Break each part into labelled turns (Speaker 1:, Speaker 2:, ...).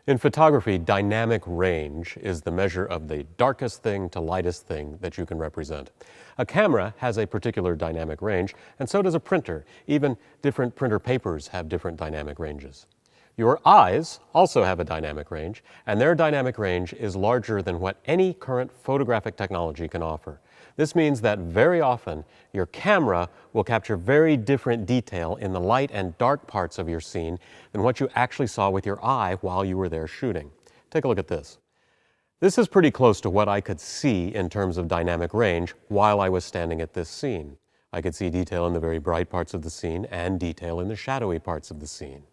Speaker 1: In photography, dynamic range is the measure of the darkest thing to lightest thing that you can represent. A camera has a particular dynamic range, and so does a printer. Even different printer papers have different dynamic ranges. Your eyes also have a dynamic range, and their dynamic range is larger than what any current photographic technology can offer. This means that very often your camera will capture very different detail in the light and dark parts of your scene than what you actually saw with your eye while you were there shooting. Take a look at this. This is pretty close to what I could see in terms of dynamic range while I was standing at this scene. I could see detail in the very bright parts of the scene and detail in the shadowy parts of the scene.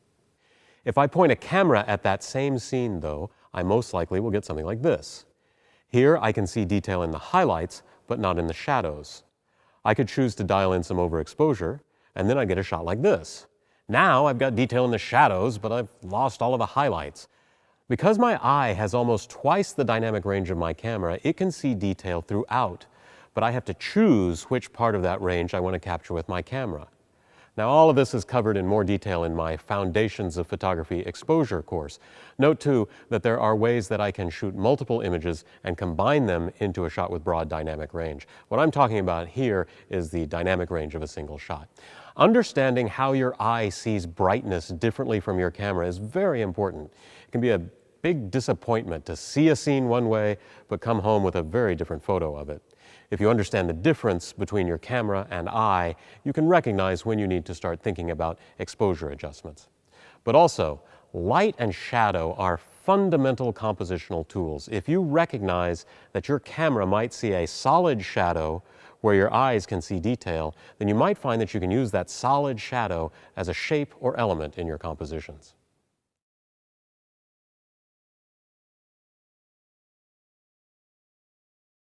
Speaker 1: If I point a camera at that same scene, though, I most likely will get something like this. Here I can see detail in the highlights, but not in the shadows. I could choose to dial in some overexposure, and then I get a shot like this. Now I've got detail in the shadows, but I've lost all of the highlights. Because my eye has almost twice the dynamic range of my camera, it can see detail throughout, but I have to choose which part of that range I want to capture with my camera. Now, all of this is covered in more detail in my Foundations of Photography exposure course. Note, too, that there are ways that I can shoot multiple images and combine them into a shot with broad dynamic range. What I'm talking about here is the dynamic range of a single shot. Understanding how your eye sees brightness differently from your camera is very important. It can be a big disappointment to see a scene one way, but come home with a very different photo of it. If you understand the difference between your camera and eye, you can recognize when you need to start thinking about exposure adjustments. But also, light and shadow are fundamental compositional tools. If you recognize that your camera might see a solid shadow where your eyes can see detail, then you might find that you can use that solid shadow as a shape or element in your compositions.